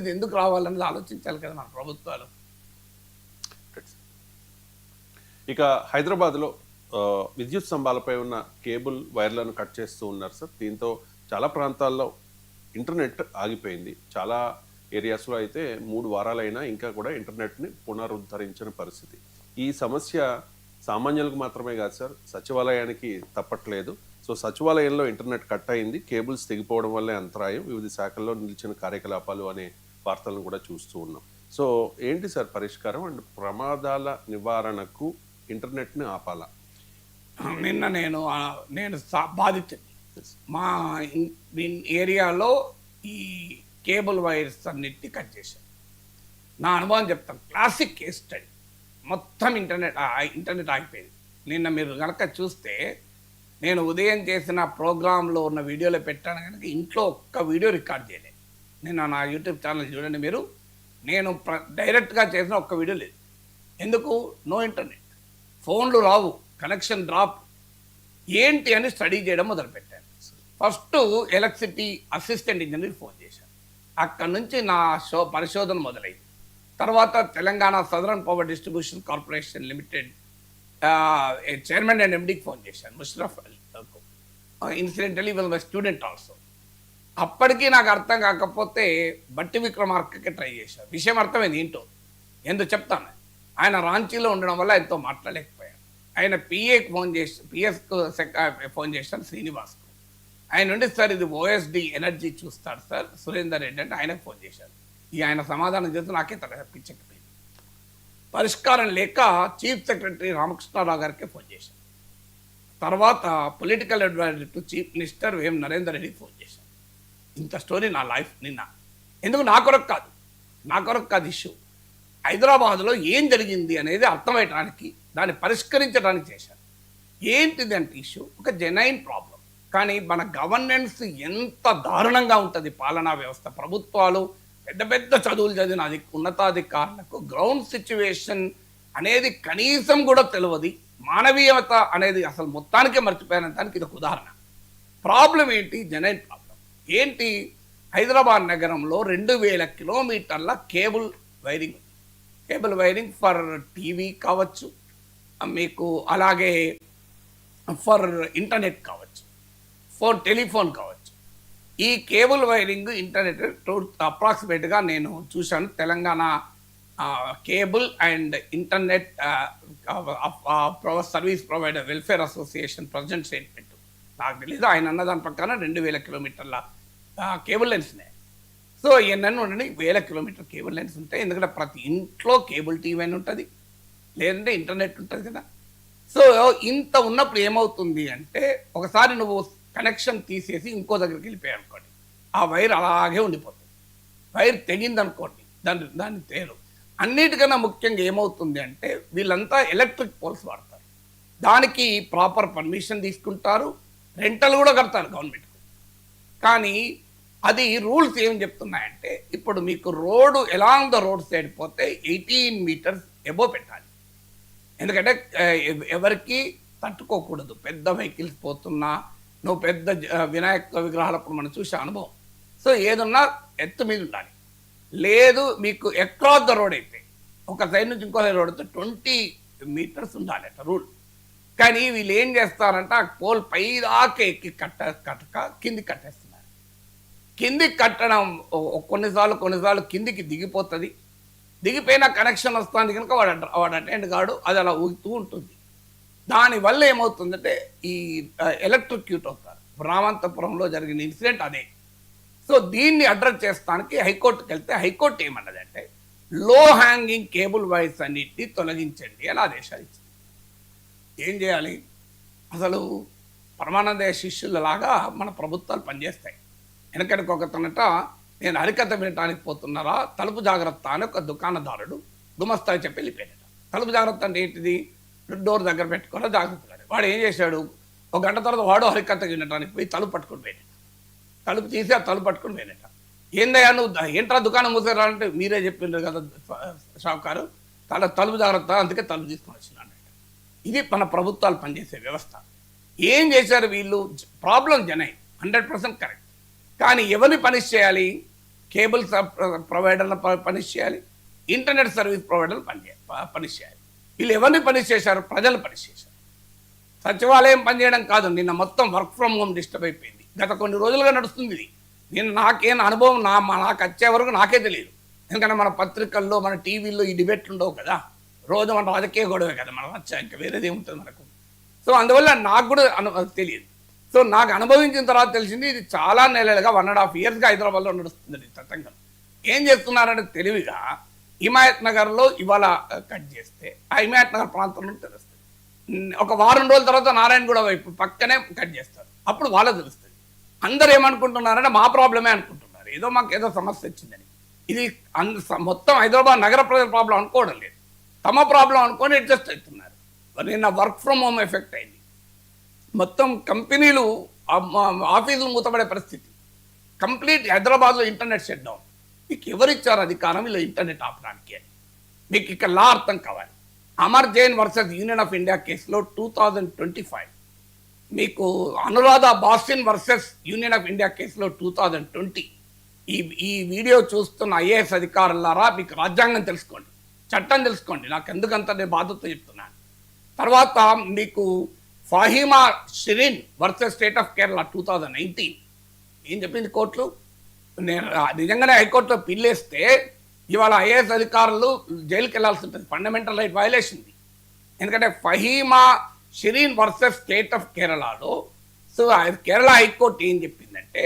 ఇది ఎందుకు రావాలన్నది ఆలోచించాలి కదా మన ప్రభుత్వాలు. ఇక హైదరాబాద్లో విద్యుత్ స్తంభాలపై ఉన్న కేబుల్ వైర్లను కట్ చేస్తూ ఉన్నారు సార్. దీంతో చాలా ప్రాంతాల్లో ఇంటర్నెట్ ఆగిపోయింది. చాలా ఏరియాస్లో అయితే 3 వారాలైనా ఇంకా కూడా ఇంటర్నెట్ని పునరుద్ధరించిన పరిస్థితి. ఈ సమస్య సామాన్యులకు మాత్రమే కాదు సార్, సచివాలయానికి తప్పట్లేదు. సో సచివాలయంలో ఇంటర్నెట్ కట్ అయింది, కేబుల్స్ తెగిపోవడం వల్లే అంతరాయం, వివిధ శాఖల్లో నిలిచిన కార్యకలాపాలు అనే వార్తలను కూడా చూస్తూ ఉన్నాం. సో ఏంటి సార్ పరిష్కారం అండ్ ప్రమాదాల నివారణకు ఇంటర్నెట్ని ఆపాలా? నిన్న నేను బాధితుని మా ఏరియాలో ఈ కేబుల్ వైర్స్ అన్నిటిని కట్ చేశాను. నా అనుభవం చెప్తాను, క్లాసిక్ కేస్ స్టడీ. మొత్తం ఇంటర్నెట్ ఆగిపోయింది. నిన్న మీరు కనుక చూస్తే నేను ఉదయం చేసిన ప్రోగ్రాంలో ఉన్న వీడియోలో పెట్టాను కనుక ఇంట్లో ఒక్క వీడియో రికార్డ్ చేయలేదు. నిన్న నా యూట్యూబ్ ఛానల్ చూడండి మీరు, నేను డైరెక్ట్గా చేసిన ఒక్క వీడియో లేదు. ఎందుకు? నో ఇంటర్నెట్, ఫోన్లు రావు, కనెక్షన్ డ్రాప్. ఏంటి అని స్టడీ చేయడం మొదలుపెట్టాను. First electricity assistant engineer phone చేశాను. అక్కడి నుంచి నా పరిశోధన మొదలైంది. తర్వాత Telangana southern power distribution corporation limited chairman and ఎండీకి ఫోన్ చేశాను, Musharraf incidentally will my student also. అప్పటికీ నాకు అర్థం కాకపోతే బట్టి విక్రమార్కకి ట్రై చేశాను. విషయం అర్థమైంది ఏంటో, ఎందుకు చెప్తాను. ఆయన రాంచీలో ఉండడం వల్ల ఎంతో మాట్లాడలేకపోయాను. ఆయన పిఏకి ఫోన్ చేసి పిఎస్కు ఫోన్ చేశాను, శ్రీనివాస్కు. ఆయన నుండి సార్ ఇది ఓఎస్డి ఎనర్జీ చూస్తాడు సార్ సురేందర్ రెడ్డి అంటే ఆయనకు ఫోన్ చేశాను. ఆయన సమాధానం చేస్తూ నాకే పిచ్చెక్కిపోయింది. పరిష్కారం లేక చీఫ్ సెక్రటరీ రామకృష్ణారావు గారికి ఫోన్ చేశాను. తర్వాత political adviser to chief minister Vem Narender రెడ్డికి ఫోన్ చేశాను. ఇంత స్టోరీ నా లైఫ్ నిన్న. ఎందుకు? నా కొరకు కాదు ఇష్యూ. హైదరాబాద్లో ఏం జరిగింది అనేది అర్థమయ్యడానికి, దాన్ని పరిష్కరించడానికి చేశాను. ఏంటిది అంటే ఇష్యూ ఒక జెన్యూన్ ప్రాబ్లం. కానీ మన గవర్నెన్స్ ఎంత దారుణంగా ఉంటుంది, పాలనా వ్యవస్థ. ప్రభుత్వాలు పెద్ద పెద్ద చదువులు చదివిన ఉన్నతాధికారులకు గ్రౌండ్ సిచ్యువేషన్ అనేది కనీసం కూడా తెలియదు. మానవీయత అనేది అసలు మొత్తానికే మర్చిపోయినంతానికి ఇది ఒక ఉదాహరణ. ప్రాబ్లం ఏంటి? జెన్యూన్ ప్రాబ్లం ఏంటి? హైదరాబాద్ నగరంలో 2000 కిలోమీటర్ల కేబుల్ వైరింగ్ ఫర్ టీవీ కావచ్చు, మీకు అలాగే ఫర్ ఇంటర్నెట్ కావచ్చు, టెలిఫోన్ కావచ్చు. ఈ కేబుల్ వైరింగ్ ఇంటర్నెట్ అప్రాక్సిమేట్గా నేను చూశాను. Telangana cable and internet service provider welfare association present statement నాకు తెలీదు. ఆయన అన్న దాని ప్రకారం 2000 కిలోమీటర్ల కేబుల్ లైన్స్నే. సో ఎన్నెన్ని ఉండండి, 1000 కిలోమీటర్ కేబుల్ లైన్స్ ఉంటాయి. ఎందుకంటే ప్రతి ఇంట్లో కేబుల్ టీవీ అని ఉంటుంది, లేదంటే ఇంటర్నెట్ ఉంటుంది కదా. సో ఇంత ఉన్నప్పుడు ఏమవుతుంది అంటే, ఒకసారి నువ్వు కనెక్షన్ తీసేసి ఇంకో దగ్గరికి వెళ్ళిపోయావు అనుకోండి, ఆ వైర్ అలాగే ఉండిపోతుంది. వైర్ తెగిందనుకోండి, దాన్ని తేరు. అన్నిటికన్నా ముఖ్యంగా ఏమవుతుంది అంటే, వీళ్ళంతా ఎలక్ట్రిక్ పోల్స్ వాడతారు. దానికి ప్రాపర్ పర్మిషన్ తీసుకుంటారు, రెంటల్ కూడా కడతారు గవర్నమెంట్కు. కానీ అది రూల్స్ ఏం చెప్తున్నాయంటే, ఇప్పుడు మీకు road along the road side పోతే 18 మీటర్స్ ఎబో పెట్టాలి. ఎందుకంటే ఎవరికి తట్టుకోకూడదు. పెద్ద వెహికల్స్ పోతున్నా, నువ్వు పెద్ద వినాయక విగ్రహాలప్పుడు మనం చూసే అనుభవం. సో ఏదన్నా ఎత్తు మీద ఉండాలి. లేదు మీకు అక్రాస్ ద రోడ్ అయితే, ఒక సైడ్ నుంచి ఇంకో సైడ్ రోడ్ అయితే 20 మీటర్స్ ఉండాలి అట రూల్. కానీ వీళ్ళు ఏం చేస్తారంటే, ఆ పోల్ పై దాకా ఎక్కి కట్టక కిందికి కట్టేస్తున్నారు. కిందికి కట్టడం కొన్నిసార్లు కిందికి దిగిపోతుంది. దిగిపోయిన కనెక్షన్ వస్తుంది కనుక వాడు అటెండ్ కాడు, అది అలా ఊగుతూ ఉంటుంది. దానివల్ల ఏమవుతుందంటే ఈ ఎలక్ట్రిక్యూట్ అవుతారు. రామంతపురంలో జరిగిన ఇన్సిడెంట్ అదే. సో దీన్ని అడ్రస్ చేస్తానికి హైకోర్టుకి వెళ్తే, హైకోర్టు ఏమన్నదంటే లో హ్యాంగింగ్ కేబుల్ వైర్స్ అన్నిటిని తొలగించండి అని ఆదేశాలు ఇచ్చింది. ఏం చేయాలి? అసలు పరమానంద శిష్యులలాగా మన ప్రభుత్వాలు పనిచేస్తాయి. వెనకడికి ఒకతనట, నేను హరికథ వినటానికి పోతున్నారా, తలుపు జాగ్రత్త అని ఒక దుకాణదారుడు గుమస్తా చెప్పి వెళ్ళిపోయాడట. తలుపు జాగ్రత్త అంటే ఏంటిది? డోర్ దగ్గర పెట్టుకోరా జాగ్రత్తగా. వాడు ఏం చేశాడు, ఒక గంట తర్వాత వాడు హరికథ వినటానికి పోయి తలుపు పట్టుకుని పోయినట. తలుపు తీసి ఆ తలుపు పట్టుకుని పోయినట. ఏందయ్యా నువ్వు ఏంట్రా దుకాణం మూసారంటే, మీరే చెప్పిండ్రు కదా షావుకారు, తలుపు జాగ్రత్త, అందుకే తలుపు తీసుకొని వచ్చినాడు. ఇది మన ప్రభుత్వాలు పనిచేసే వ్యవస్థ. ఏం చేశారు వీళ్ళు? ప్రాబ్లం జనై 100% కరెక్ట్. కానీ ఎవరిని పనిష్ చేయాలి? కేబుల్ ప్రొవైడర్లను పనిష్ చేయాలి, ఇంటర్నెట్ సర్వీస్ ప్రొవైడర్లు పనిష్ చేయాలి. వీళ్ళు ఎవరిని పనిష్ చేశారు? ప్రజలు పనిష్ చేశారు. సచివాలయం పనిచేయడం కాదు, నిన్న మొత్తం వర్క్ ఫ్రమ్ హోమ్ డిస్టర్బ్ అయిపోయింది. గత కొన్ని రోజులుగా నడుస్తుంది ఇది. నేను నాకేం అనుభవం నాకు వచ్చే వరకు నాకే తెలియదు. ఎందుకంటే మన పత్రికల్లో, మన టీవీల్లో ఈ డిబేట్లు ఉండవు కదా. రోజు మన రాజకీయ గొడవే కదా మనం వచ్చా, ఇంకా వేరేది ఏముంటుంది మనకు. సో అందువల్ల నాకు కూడా తెలియదు. సో నాకు అనుభవించిన తర్వాత తెలిసింది ఇది చాలా నెలలుగా 1.5 yearsగా హైదరాబాద్లో నడుస్తుంది తతంగం. ఏం చేస్తున్నారంటే తెలివిగా హిమాయత్ నగర్లో ఇవాళ కట్ చేస్తే ఆ హిమాయత్ నగర్ ప్రాంతంలో తెలుస్తుంది. ఒక వారం రోజుల తర్వాత నారాయణగూడ వైపు పక్కనే కట్ చేస్తారు. అప్పుడు వాళ్ళకి తెలుస్తుంది. అందరు ఏమనుకుంటున్నారంటే మా ప్రాబ్లమే అనుకుంటున్నారు, ఏదో మాకు ఏదో సమస్య వచ్చిందని. ఇది మొత్తం హైదరాబాద్ నగర ప్రజల ప్రాబ్లం అనుకోవడం లేదు, తమ ప్రాబ్లం అనుకొని అడ్జస్ట్ అవుతున్నారు. నిన్న వర్క్ ఫ్రమ్ హోమ్ ఎఫెక్ట్ అయింది. మొత్తం కంపెనీలు ఆఫీసులు మూతపడే పరిస్థితి. కంప్లీట్ హైదరాబాద్లో ఇంటర్నెట్ షట్ డౌన్. మీకు ఎవరిచ్చారు అధికారం ఇలా ఇంటర్నెట్ ఆపడానికి అని? మీకు ఇక్కడ లా అర్థం కావాలి. Amar Jain versus union of India కేసులో 2025, మీకు Anuradha Bhasin versus union of India కేసులో 2020. ఈ వీడియో చూస్తున్న ఐఏఎస్ అధికారులారా మీకు రాజ్యాంగం తెలుసుకోండి, చట్టం తెలుసుకోండి. నాకు ఎందుకంత నేను బాధ్యత చెప్తున్నాను. తర్వాత మీకు Fahima Shirin versus state of Kerala 2019. ఏం చెప్పింది కోర్టులు? నేను నిజంగానే హైకోర్టులో పిల్లేస్తే ఇవాళ ఐఏఎస్ అధికారులు జైలుకి వెళ్లాల్సి ఉంటుంది. Fundamental right violation. ఎందుకంటే Faheema Shirin versus state of కేరళలో కేరళ హైకోర్టు ఏం చెప్పిందంటే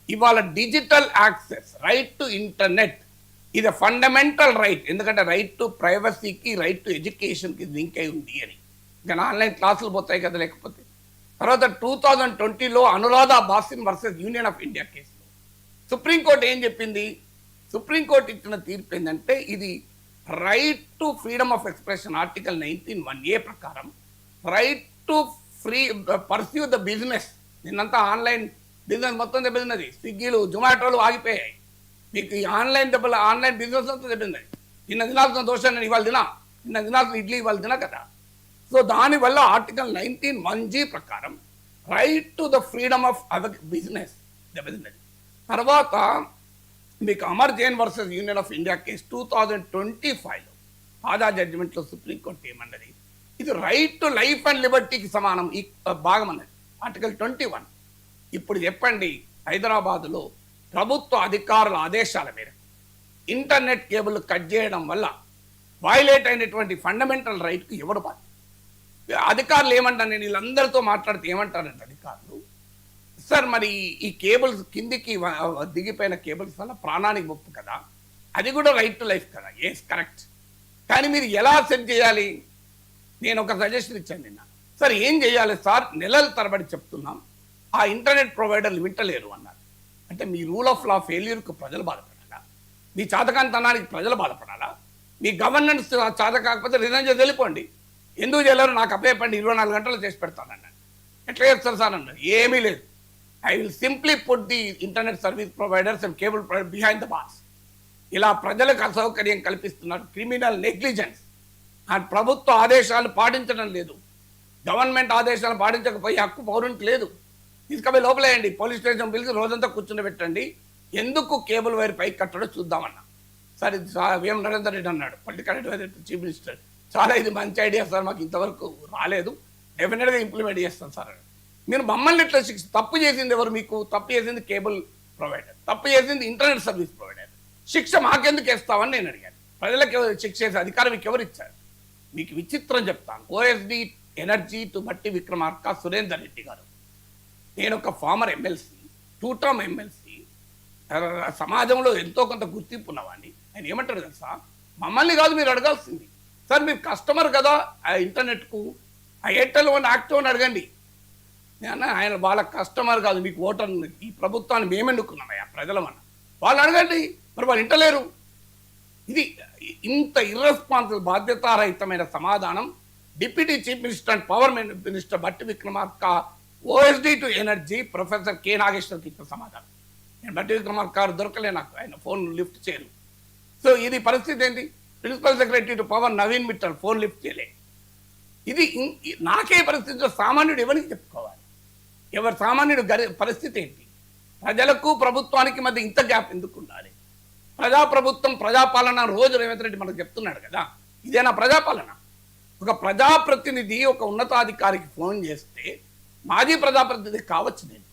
ఇవాళ digital access, right to internet ఇది ఫండమెంటల్ రైట్. ఎందుకంటే రైట్ టు ప్రైవసీకి, రైట్ టు ఎడ్యుకేషన్కి లింక్ అయి ఉంది అని. ఇంకా ఆన్లైన్ క్లాసులు పోతాయి కదా లేకపోతే. తర్వాత 2020లో Anuradha Bhasin versus union of India కేసులో సుప్రీంకోర్టు ఏం చెప్పింది? సుప్రీంకోర్టు ఇచ్చిన తీర్పు ఏంటంటే ఇది right to freedom of expression article 19(1)A ప్రకారం right to pursue the business. నిన్నంతా ఆన్లైన్ బిజినెస్ మొత్తం దెబ్బతిన్నది. స్విగ్గీలు, జొమాటోలు ఆగిపోయాయి. మీకు ఈ ఆన్లైన్ బిజినెస్ అంతా దెబ్బతిన్నది. నిన్న తినాల్సిన దోశ నేను ఇవాళ తినా, నిన్న తినాల్సిన ఇడ్లీ ఇవాళ తినా కదా. సో దానివల్ల ఆర్టికల్ 19(1)G ప్రకారం right to the freedom of our business దెబ్బతిన్నది. తర్వాత మీకు Amar Jain versus union of India కేసు 2025లో తాజా జడ్జిమెంట్లో సుప్రీంకోర్టు ఏమన్నది? ఇది రైట్ టు లైఫ్ అండ్ లిబర్టీకి సమానం ఈ భాగం అన్నది ఆర్టికల్ 21. ఇప్పుడు చెప్పండి, హైదరాబాదులో ప్రభుత్వ అధికారుల ఆదేశాల మేరకు ఇంటర్నెట్ కేబుల్ కట్ చేయడం వల్ల వైలేట్ అయినటువంటి ఫండమెంటల్ రైట్కి ఎవడు బాధ్యత? అధికారులు ఏమంటారు? నేను వీళ్ళందరితో మాట్లాడితే ఏమంటారంటే అధికారులు, సార్ మరి ఈ కేబుల్స్ కిందికి దిగిపోయిన కేబుల్స్ వల్ల ప్రాణానికి ముప్పు కదా, అది కూడా రైట్ టు లైఫ్ కదా. ఎస్ కరెక్ట్, కానీ మీరు ఎలా సెట్ చేయాలి? నేను ఒక సజెషన్ ఇచ్చాను నిన్న. సార్ ఏం చేయాలి సార్? నెలల తరబడి చెప్తున్నాం, ఆ ఇంటర్నెట్ ప్రొవైడర్లు వింటలేరు అన్నారు. అంటే మీ రూల్ ఆఫ్ లా ఫెయిల్యూర్కు ప్రజలు బాధపడాలా? మీ చాతకాంతనానికి ప్రజలు బాధపడాలా? మీ గవర్నెన్స్ చాత కాకపోతే రిజైన్ చేసి వెళ్ళిపోండి. ఎందుకు చేయలేరు? నాకు అప్పేపండి, 24 గంటలు చేసి పెడతానన్నాడు. ఎట్లా చేస్తారు సార్ అన్నాడు. ఏమీ లేదు, I will simply put the internet service providers and cable provider behind the bars. ఇలా ప్రజలకు అసౌకర్యం కల్పిస్తున్నారు. Criminal negligence. ఆ ప్రభుత్వ ఆదేశాలు పాటించడం లేదు, గవర్నమెంట్ ఆదేశాలు పాటించకపోయి హక్కు పౌరునికి లేదు. తీసుకపోయి లోపలేయండి, పోలీస్ స్టేషన్ పిలిచి రోజంతా కూర్చుని పెట్టండి. ఎందుకు కేబుల్ వైర్ పైకి కట్టడో చూద్దామన్నా. సార్ ఇది వేం నరేందర్ రెడ్డి అన్నాడు, పొలిటికల్ అడ్వైజర్ చీఫ్ మినిస్టర్. చాలా ఇది మంచి ఐడియా సార్, మాకు ఇంతవరకు రాలేదు, డెఫినెట్గా ఇంప్లిమెంట్ చేస్తాం సార్. మీరు మమ్మల్ని ఇట్లా తప్పు చేసింది ఎవరు? మీకు తప్పు చేసింది కేబుల్ ప్రొవైడర్, తప్పు చేసింది ఇంటర్నెట్ సర్వీస్ ప్రొవైడర్. శిక్ష మాకెందుకు వేస్తామని నేను అడిగాను. ప్రజలకు శిక్ష వేసే అధికారం మీకు ఎవరు ఇచ్చారు? మీకు విచిత్రం చెప్తాను. ఓఎస్డి ఎనర్జీ టు బట్టి విక్రమార్క సురేందర్ రెడ్డి గారు, నేను ఒక ఫార్మర్ ఎమ్మెల్సీ, 2 టర్మ్ ఎమ్మెల్సీ, సమాజంలో ఎంతో కొంత గుర్తింపు ఉన్నవాడిని. ఆయన ఏమంటారు తెలుసా? మమ్మల్ని కాదు మీరు అడగాల్సింది, సార్ మీరు కస్టమర్ కదా ఆ ఇంటర్నెట్కు, ఆ ఎయిర్టెల్ వన్ యాక్టివ్ అని అడగండి. ఆయన వాళ్ళ కస్టమర్ కాదు, మీకు ఓటర్, ఈ ప్రభుత్వాన్ని మేము ఎన్నుకున్నామయ్యా ప్రజలమన్నా, వాళ్ళు అడగండి. మరి వాళ్ళు ఇంటలేరు. ఇది ఇంత ఇర్రెస్పాన్సిబుల్, బాధ్యతారహితమైన సమాధానం deputy chief minister and power minister Bhatti Vikramarka OSD to energy professor K నాగేశ్వర్కి ఇచ్చిన సమాధానం. నేను బట్టి విక్రమార్క దొరకలే, నాకు ఆయన ఫోన్ లిఫ్ట్ చేయను. సో ఇది పరిస్థితి ఏంటి? Principal secretary to power Naveen Mittal phone lift చేయలే. ఇది నాకే పరిస్థితిలో సామాన్యుడు ఎవరికి చెప్పుకోవాలి? ఎవరు సామాన్యుడు పరిస్థితి ఏంటి? ప్రజలకు ప్రభుత్వానికి మధ్య ఇంత గ్యాప్ ఎందుకు ఉండాలి? ప్రజాప్రభుత్వం ప్రజాపాలన రోజు రేవంత్ రెడ్డి మనకు చెప్తున్నాడు కదా, ఇదేనా ప్రజాపాలన? ఒక ప్రజాప్రతినిధి ఒక ఉన్నతాధికారికి ఫోన్ చేస్తే మాజీ ప్రజాప్రతినిధి కావచ్చు, నేను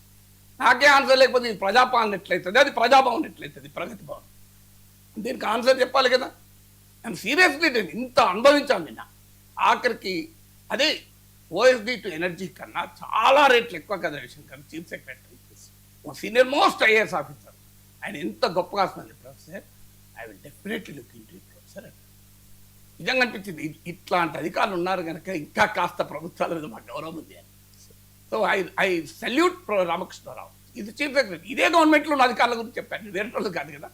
నాకే ఆన్సర్ లేకపోతే ఇది ప్రజాపాలన ఎట్లయితుంది, అది ప్రజాభవన్ ఎట్లయితుంది, ప్రగతి భవన్. దీనికి ఆన్సర్ చెప్పాలి కదా. అండ్ సీరియస్లీ నేను ఇంత అనుభవించాను నిన్న. ఆఖరికి అదే ఓఎస్డి టు ఎనర్జీ కన్నా చాలా రేట్లు ఎక్కువ కదా Ravishankar, chief secretary, senior most IAS officer. ఆయన ఎంత గొప్పగా వస్తుంది professor, I will definitely look into it professor. నిజంగా అనిపించింది ఇట్లాంటి అధికారులు ఉన్నారు కనుక ఇంకా కాస్త ప్రభుత్వాల మీద మాకు గౌరవం ఉంది అని. సో ఐ సెల్యూట్ రామకృష్ణరావు, ఇది చీఫ్ సెక్రటరీ. ఇదే గవర్నమెంట్లో ఉన్న అధికారుల గురించి చెప్పాను, వేరే వాళ్ళు కాదు కదా.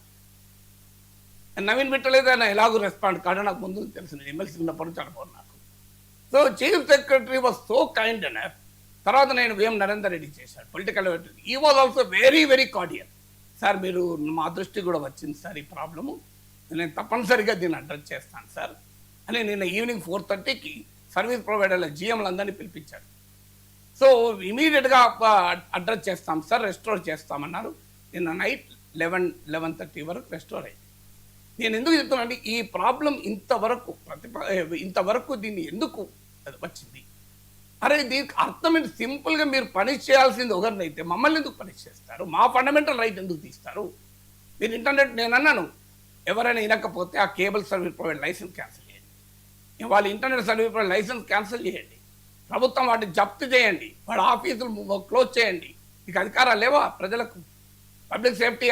నవీన్ పెట్టలేదు, ఆయన ఎలాగో రెస్పాండ్ కాదు, నాకు ముందు తెలుసు, నేను ఎమ్మెల్సీ ఉన్నప్పుడు చనిపోను నాకు. So chief secretary was so kind and తర్వాత నేను వేం నరేందర్ రెడ్డి చేశాను పొలిటికల్. ఈ was also very very cordial. Sir మీరు మా దృష్టి కూడా వచ్చింది సార్ ఈ ప్రాబ్లము, నేను తప్పనిసరిగా దీన్ని అడ్రస్ చేస్తాను సార్ అని నిన్న ఈవినింగ్ 4:30కి సర్వీస్ ప్రొవైడర్ల జిఎంలందరినీ పిలిపించారు. సో ఇమీడియట్గా అడ్రస్ చేస్తాం సార్, రెస్టోర్ చేస్తామన్నారు. నిన్న నైట్ 11:30 వరకు రెస్టోర్ అయింది. నేను ఎందుకు చెప్తున్నానంటే ఈ ప్రాబ్లం ఇంతవరకు దీన్ని ఎందుకు వచ్చింది? అరే దీనికి అర్థం ఏంటి? సింపుల్గా మీరు పనిష్ చేయాల్సింది ఒకరినైతే మమ్మల్ని ఎందుకు పనిష్ చేస్తారు? మా ఫండమెంటల్ రైట్ ఎందుకు తీస్తారు? మీరు ఇంటర్నెట్, నేను అన్నాను ఎవరైనా వినకపోతే ఆ cable service provider licence cancel చేయండి, వాళ్ళ internet service provider licence cancel చేయండి, ప్రభుత్వం వాటిని జప్తు చేయండి, వాళ్ళ ఆఫీసులు క్లోజ్ చేయండి. మీకు అధికారాలు లేవా? ప్రజలకు పబ్లిక్ సేఫ్టీ,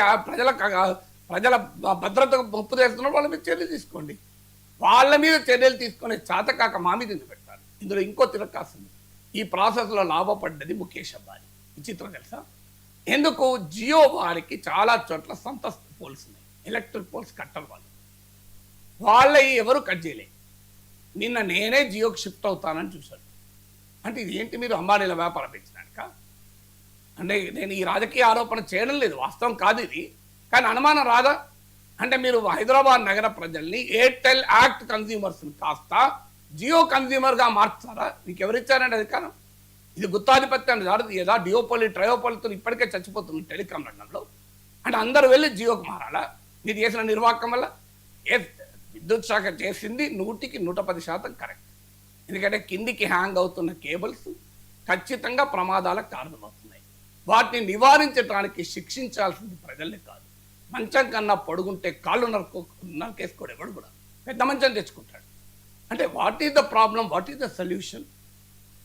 ప్రజల భద్రతకు ముప్పు చేస్తున్న వాళ్ళ మీద చర్యలు తీసుకోండి. వాళ్ళ మీద చర్యలు తీసుకునే చేతకాక మా మీద ఎందుకు పెడతారు? ఇందులో ఇంకో తిరక్కాసింది, ఈ ప్రాసెస్లో లాభపడ్డది ముఖేష్ అంబానీ. విచిత్రం తెలుసా? ఎందుకు? జియో వారికి చాలా చోట్ల సొంత పోల్స్ ఉన్నాయి, ఎలక్ట్రిక్ పోల్స్ కట్టరు వాళ్ళ ఎవరు కట్ చేయలే. నిన్న నేనే జియోకి షిఫ్ట్ అవుతానని చూశాను. అంటే ఇది ఏంటి, మీరు అంబానీల వ్యాపారం పెంచడానిక? అంటే నేను ఈ రాజకీయ ఆరోపణ చేయడం లేదు, వాస్తవం కాదు ఇది, కానీ అనుమానం రాదా? అంటే మీరు హైదరాబాద్ నగర ప్రజల్ని ఎయిర్టెల్ యాక్ట్ కన్స్యూమర్స్ని కాస్త జియో కన్స్యూమర్గా మార్చారా? మీకు ఎవరిచ్చారండి అధికారం? ఇది గుత్తాధిపత్యాన్ని దాడుతుంది కదా. డియోపోలి ట్రయోపోలితో ఇప్పటికే చచ్చిపోతుంది టెలికాం రంగంలో. అంటే అందరూ వెళ్ళి జియోకి మారాలా? మీరు చేసిన నిర్వాహకం వల్ల విద్యుత్ శాఖ చేసింది 100కి 110% కరెక్ట్. ఎందుకంటే కిందికి హ్యాంగ్ అవుతున్న కేబుల్స్ ఖచ్చితంగా ప్రమాదాలకు కారణమవుతున్నాయి. వాటిని నివారించడానికి శిక్షించాల్సింది ప్రజల్ని కాదు. మంచం కన్నా పొడుగుంటే కాళ్ళు నరికేసుకోడు ఎవడు కూడా, పెద్ద మంచం తెచ్చుకుంటాడు. అంటే what is the problem, what is the solution?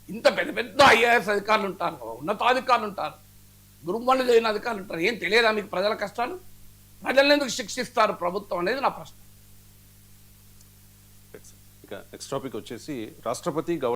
ఇంత పెద్ద పెద్ద ఐఏఎస్ అధికారులు ఉంటారు, ఉన్నతాధికారులు ఉంటారు, గ్రూప్ 1 చేయని అధికారులు ఉంటారు. ఏం తెలియదా మీకు ప్రజల కష్టాలు? ప్రజలను ఎందుకు శిక్షిస్తారు ప్రభుత్వం అనేది నా ప్రశ్న. ఇక నెక్స్ట్ టాపిక్ వచ్చేసి రాష్ట్రపతి